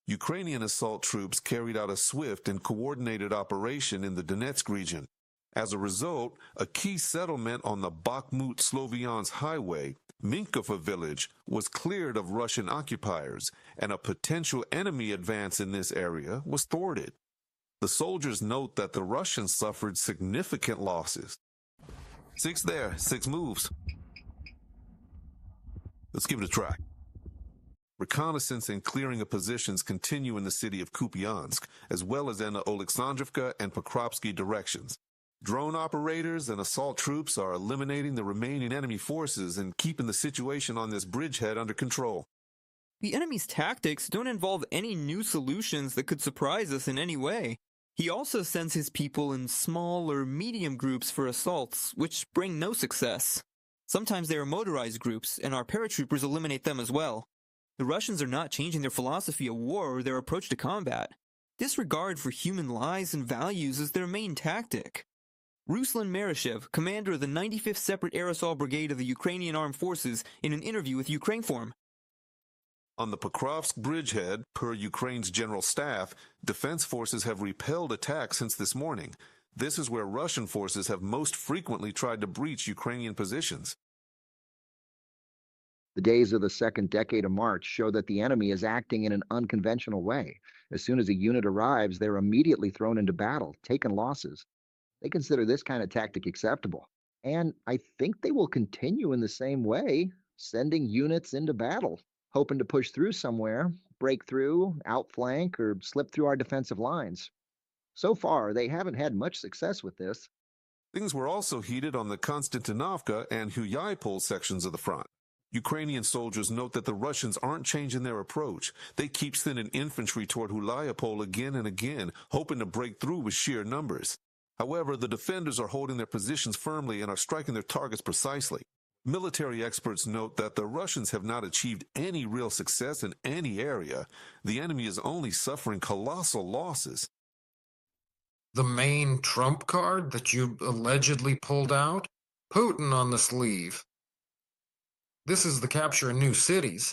Ukrainian assault troops carried out a swift and coordinated operation in the Donetsk region. As a result, a key settlement on the Bakhmut-Sloviansk highway, Minkova village, was cleared of Russian occupiers, and a potential enemy advance in this area was thwarted. The soldiers note that the Russians suffered significant losses. 6 there, 6 moves. Let's give it a try. Reconnaissance and clearing of positions continue in the city of Kupiansk, as well as in the Oleksandrivka and Pokrovsk directions. Drone operators and assault troops are eliminating the remaining enemy forces and keeping the situation on this bridgehead under control. The enemy's tactics don't involve any new solutions that could surprise us in any way. He also sends his people in small or medium groups for assaults, which bring no success. Sometimes they are motorized groups, and our paratroopers eliminate them as well. The Russians are not changing their philosophy of war or their approach to combat. Disregard for human lives and values is their main tactic. Ruslan Mereshev, commander of the 95th Separate Air Assault Brigade of the Ukrainian Armed Forces, in an interview with Ukraineform. On the Pokrovsk bridgehead, per Ukraine's general staff, defense forces have repelled attacks since this morning. This is where Russian forces have most frequently tried to breach Ukrainian positions. The days of the second decade of March show that the enemy is acting in an unconventional way. As soon as a unit arrives, they're immediately thrown into battle, taking losses. They consider this kind of tactic acceptable. And I think they will continue in the same way, sending units into battle, hoping to push through somewhere, break through, outflank, or slip through our defensive lines. So far, they haven't had much success with this. Things were also heated on the Konstantinovka and Huiliaipole sections of the front. Ukrainian soldiers note that the Russians aren't changing their approach. They keep sending infantry toward Huiliaipole again and again, hoping to break through with sheer numbers. However, the defenders are holding their positions firmly and are striking their targets precisely. Military experts note that the Russians have not achieved any real success in any area. The enemy is only suffering colossal losses. The main trump card that you allegedly pulled out? Putin on the sleeve. This is the capture of new cities.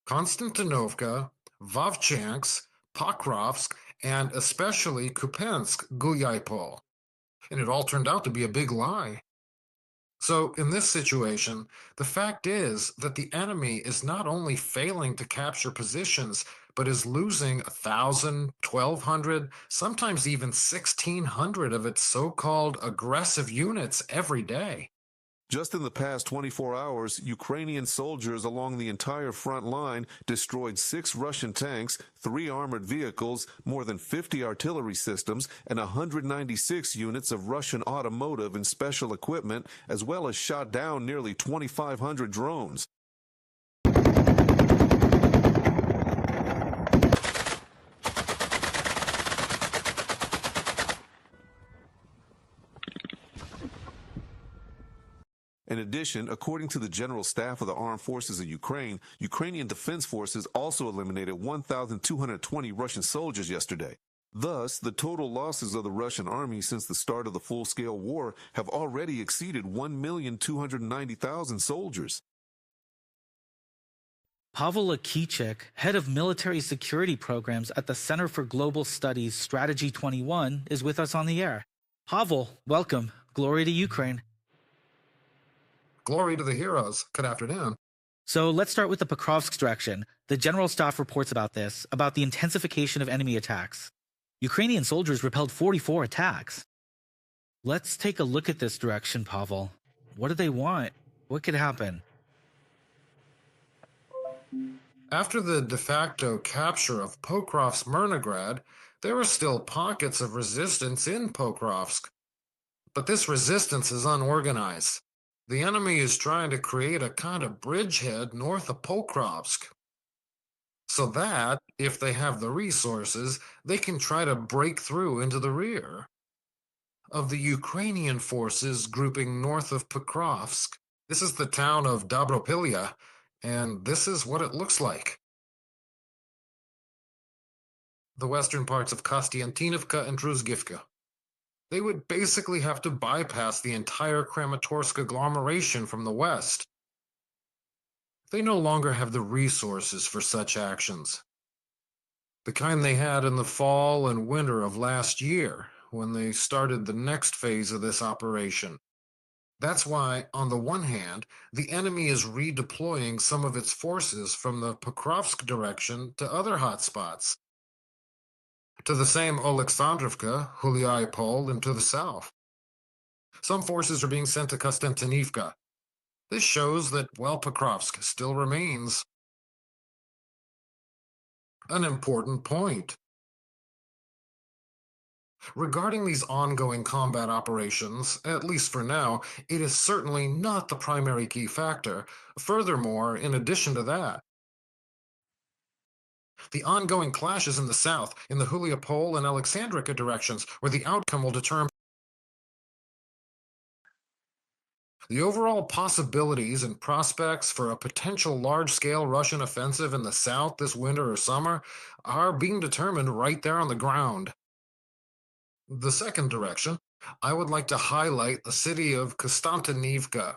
Konstantinovka, Vovchansk, Pokrovsk, and especially Kupiansk, Huiliaipole. And it all turned out to be a big lie. So in this situation, the fact is that the enemy is not only failing to capture positions, but is losing 1,000, 1,200, sometimes even 1,600 of its so-called aggressive units every day. Just in the past 24 hours, Ukrainian soldiers along the entire front line destroyed 6 Russian tanks, 3 armored vehicles, more than 50 artillery systems, and 196 units of Russian automotive and special equipment, as well as shot down nearly 2,500 drones. In addition, according to the General Staff of the Armed Forces of Ukraine, Ukrainian Defense Forces also eliminated 1,220 Russian soldiers yesterday. Thus, the total losses of the Russian army since the start of the full-scale war have already exceeded 1,290,000 soldiers. Pavel Akichek, head of military security programs at the Center for Global Studies Strategy 21, is with us on the air. Pavel, welcome. Glory to Ukraine. Glory to the heroes. Good afternoon. So let's start with the Pokrovsk direction. The General Staff reports about this, about the intensification of enemy attacks. Ukrainian soldiers repelled 44 attacks. Let's take a look at this direction, Pavel. What do they want? What could happen? After the de facto capture of Pokrovsk-Myrnograd, there are still pockets of resistance in Pokrovsk. But this resistance is unorganized. The enemy is trying to create a kind of bridgehead north of Pokrovsk, so that, if they have the resources, they can try to break through into the rear of the Ukrainian forces grouping north of Pokrovsk. This is the town of Dnipropetrovsk, and this is what it looks like. The western parts of Kostiantinovka and Druzhkivka. They would basically have to bypass the entire Kramatorsk agglomeration from the west. They no longer have the resources for such actions. the kind they had in the fall and winter of last year when they started the next phase of this operation. That's why, on the one hand, the enemy is redeploying some of its forces from the Pokrovsk direction to other hotspots, to the same Alexandrovka, Huiliaipole, and to the south. Some forces are being sent to Konstantinivka. This shows that, well, Pokrovsk still remains an important point. Regarding these ongoing combat operations, at least for now, it is certainly not the primary key factor. Furthermore, in addition to that, the ongoing clashes in the south, in the Huiliaipole and Alexandrivka directions, where the outcome will determine the overall possibilities and prospects for a potential large-scale Russian offensive in the south this winter or summer are being determined right there on the ground. The second direction, I would like to highlight the city of Konstantinivka,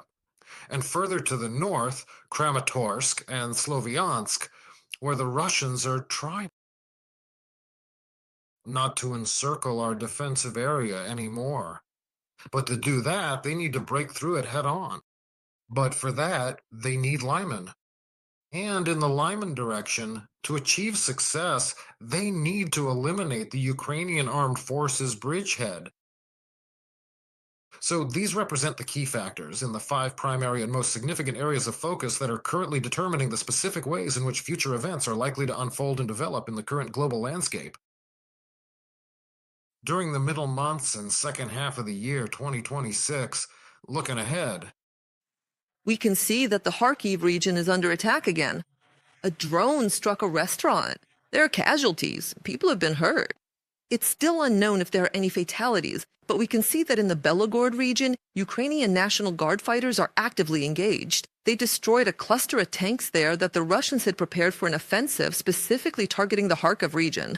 and further to the north, Kramatorsk and Sloviansk, where the Russians are trying not to encircle our defensive area anymore. But to do that, they need to break through it head on. But for that, they need Lyman. And in the Lyman direction, to achieve success, they need to eliminate the Ukrainian armed forces bridgehead. So these represent the key factors in the 5 primary and most significant areas of focus that are currently determining the specific ways in which future events are likely to unfold and develop in the current global landscape. During the middle months and second half of the year 2026, looking ahead, we can see that the Kharkiv region is under attack again. A drone struck a restaurant. There are casualties. People have been hurt. It's still unknown if there are any fatalities, but we can see that in the Belgorod region, Ukrainian National Guard fighters are actively engaged. They destroyed a cluster of tanks there that the Russians had prepared for an offensive specifically targeting the Kharkiv region.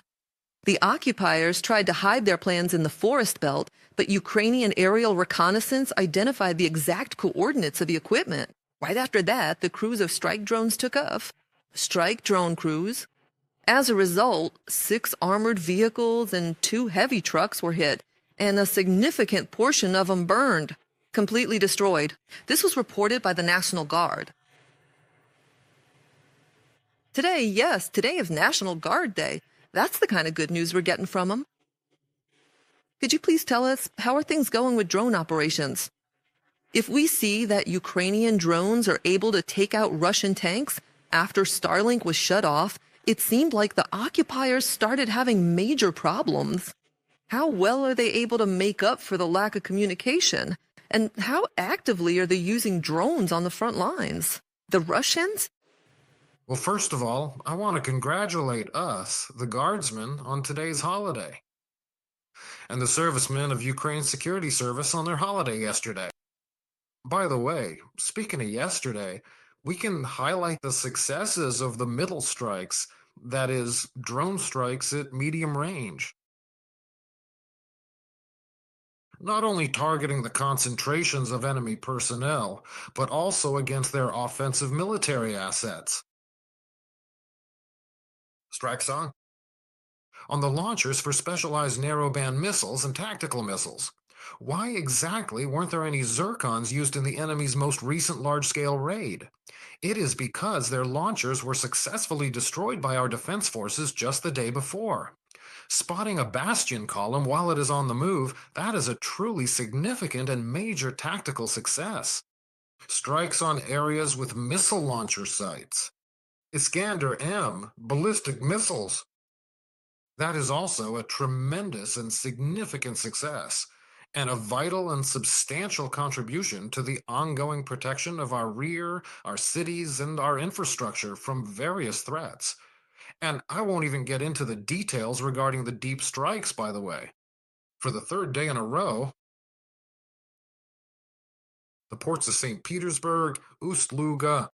The occupiers tried to hide their plans in the forest belt, but Ukrainian aerial reconnaissance identified the exact coordinates of the equipment. Right after that, the crews of strike drones took off. Strike drone crews. As a result, 6 armored vehicles and 2 heavy trucks were hit, and a significant portion of them burned, completely destroyed. This was reported by the National Guard. Today is National Guard Day. That's the kind of good news we're getting from them. Could you please tell us, how are things going with drone operations? If we see that Ukrainian drones are able to take out Russian tanks after Starlink was shut off, it seemed like the occupiers started having major problems. How well are they able to make up for the lack of communication? And how actively are they using drones on the front lines? The Russians? well, first of all, I want to congratulate us, the Guardsmen, on today's holiday, and the servicemen of Ukraine's security service on their holiday yesterday. By the way, speaking of yesterday, we can highlight the successes of the middle strikes, that is, drone strikes at medium range. Not only targeting the concentrations of enemy personnel, but also against their offensive military assets. Strike song? On the launchers for specialized narrowband missiles and tactical missiles. Why exactly weren't there any Zircons used in the enemy's most recent large-scale raid? It is because their launchers were successfully destroyed by our defense forces just the day before. Spotting a bastion column while it is on the move, that is a truly significant and major tactical success. Strikes on areas with missile launcher sites. Iskander-M ballistic missiles. That is also a tremendous and significant success, and a vital and substantial contribution to the ongoing protection of our rear, our cities, and our infrastructure from various threats. And I won't even get into the details regarding the deep strikes, by the way. For the 3rd day in a row, the ports of St. Petersburg, Ust-Luga,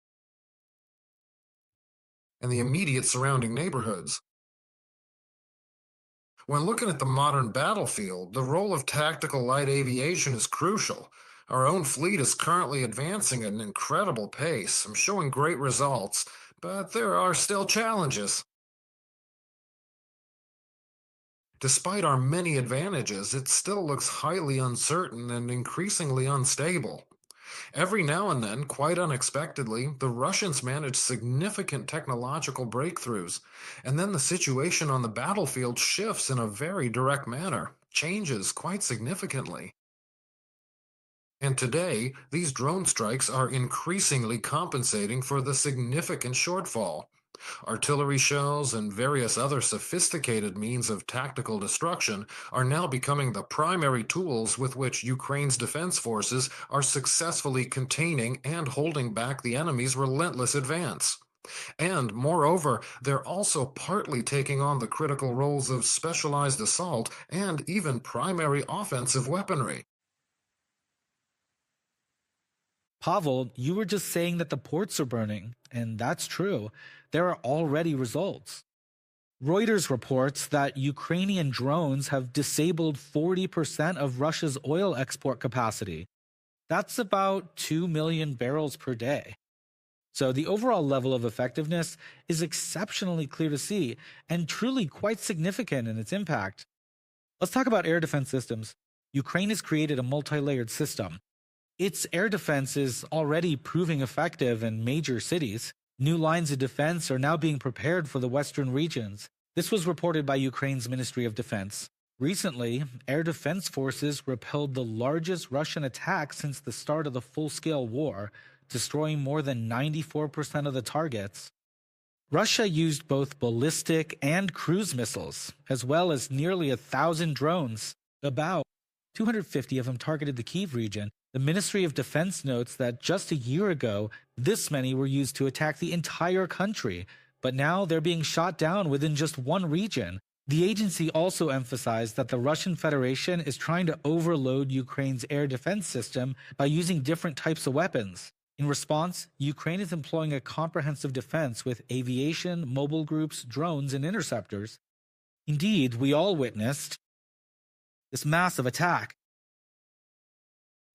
and the immediate surrounding neighborhoods. When looking at the modern battlefield, the role of tactical light aviation is crucial. Our own fleet is currently advancing at an incredible pace, showing great results, but there are still challenges. Despite our many advantages, it still looks highly uncertain and increasingly unstable. Every now and then, quite unexpectedly, the Russians manage significant technological breakthroughs, and then the situation on the battlefield shifts in a very direct manner, changes quite significantly. And today, these drone strikes are increasingly compensating for the significant shortfall. Artillery shells and various other sophisticated means of tactical destruction are now becoming the primary tools with which Ukraine's defense forces are successfully containing and holding back the enemy's relentless advance. And, moreover, they're also partly taking on the critical roles of specialized assault and even primary offensive weaponry. Pavel, you were just saying that the ports are burning, and that's true. There are already results. Reuters reports that Ukrainian drones have disabled 40% of Russia's oil export capacity. That's about 2 million barrels per day. So the overall level of effectiveness is exceptionally clear to see and truly quite significant in its impact. Let's talk about air defense systems. Ukraine has created a multi-layered system. Its air defense is already proving effective in major cities. New lines of defense are now being prepared for the western regions. This was reported by Ukraine's Ministry of Defense. Recently, air defense forces repelled the largest Russian attack since the start of the full-scale war, destroying more than 94% of the targets. Russia used both ballistic and cruise missiles, as well as nearly 1,000 drones. About 250 of them targeted the Kyiv region. The Ministry of Defense notes that just a year ago, this many were used to attack the entire country, but now they're being shot down within just one region. The agency also emphasized that the Russian Federation is trying to overload Ukraine's air defense system by using different types of weapons. In response, Ukraine is employing a comprehensive defense with aviation, mobile groups, drones, and interceptors. Indeed, we all witnessed this massive attack.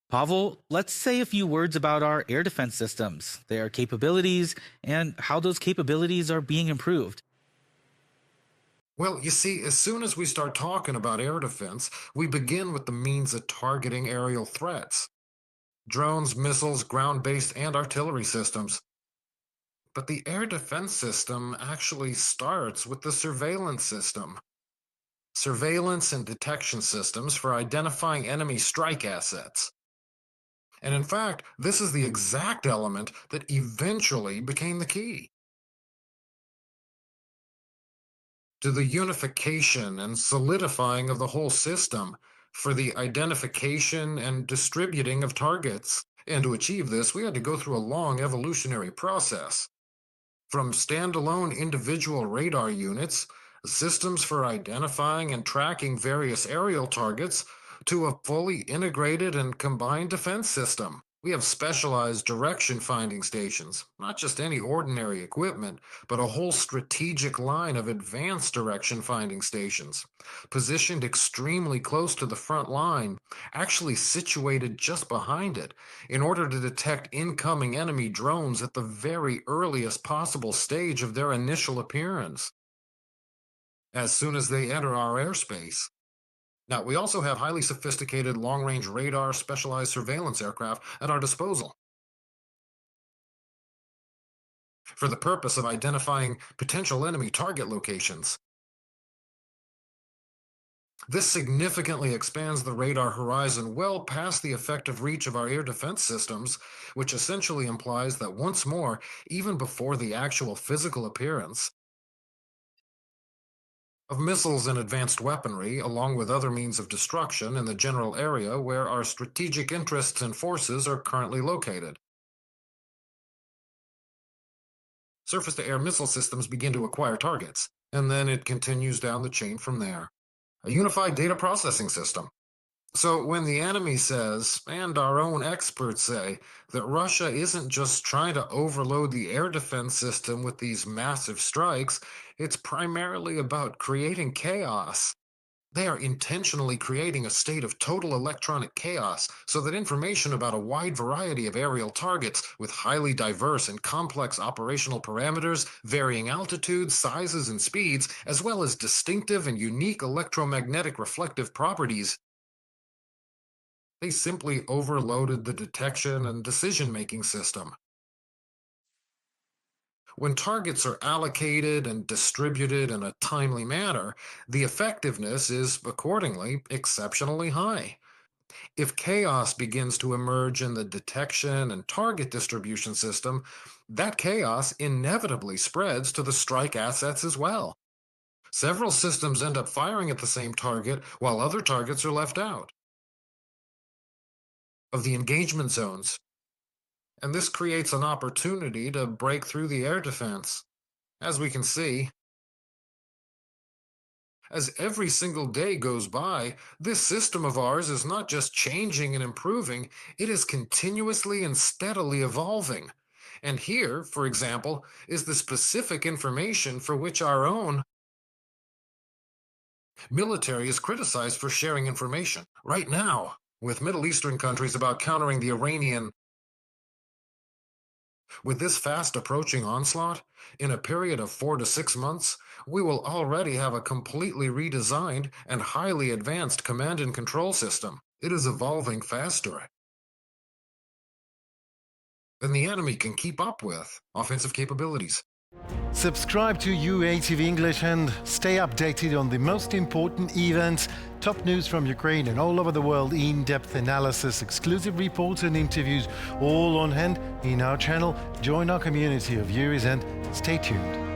Pavel, let's say a few words about our air defense systems, their capabilities, and how those capabilities are being improved. Well, you see, as soon as we start talking about air defense, we begin with the means of targeting aerial threats. Drones, missiles, ground-based, and artillery systems. But the air defense system actually starts with the surveillance system. Surveillance and detection systems for identifying enemy strike assets. And in fact, this is the exact element that eventually became the key to the unification and solidifying of the whole system for the identification and distributing of targets. And to achieve this, we had to go through a long evolutionary process. From standalone individual radar units, systems for identifying and tracking various aerial targets, to a fully integrated and combined defense system. We have specialized direction finding stations, not just any ordinary equipment, but a whole strategic line of advanced direction finding stations, positioned extremely close to the front line, actually situated just behind it, in order to detect incoming enemy drones at the very earliest possible stage of their initial appearance, as soon as they enter our airspace. Now, we also have highly sophisticated long-range radar specialized surveillance aircraft at our disposal for the purpose of identifying potential enemy target locations. This significantly expands the radar horizon well past the effective reach of our air defense systems, which essentially implies that once more, even before the actual physical appearance of missiles and advanced weaponry, along with other means of destruction in the general area where our strategic interests and forces are currently located. Surface-to-air missile systems begin to acquire targets, and then it continues down the chain from there. A unified data processing system. So when the enemy says, and our own experts say, that Russia isn't just trying to overload the air defense system with these massive strikes, it's primarily about creating chaos. They are intentionally creating a state of total electronic chaos so that information about a wide variety of aerial targets with highly diverse and complex operational parameters, varying altitudes, sizes, and speeds, as well as distinctive and unique electromagnetic reflective properties. They simply overloaded the detection and decision-making system. When targets are allocated and distributed in a timely manner, the effectiveness is, accordingly, exceptionally high. If chaos begins to emerge in the detection and target distribution system, that chaos inevitably spreads to the strike assets as well. Several systems end up firing at the same target while other targets are left out of the engagement zones. And this creates an opportunity to break through the air defense. As we can see, as every single day goes by, this system of ours is not just changing and improving, it is continuously and steadily evolving. And here, for example, is the specific information for which our own military is criticized for sharing information right now with Middle Eastern countries about countering the Iranian. With this fast approaching onslaught, in a period of 4 to 6 months, we will already have a completely redesigned and highly advanced command and control system. It is evolving faster than the enemy can keep up with offensive capabilities. Subscribe to UATV English and stay updated on the most important events, top news from Ukraine and all over the world, in-depth analysis, exclusive reports and interviews, all on hand in our channel. Join our community of viewers and stay tuned.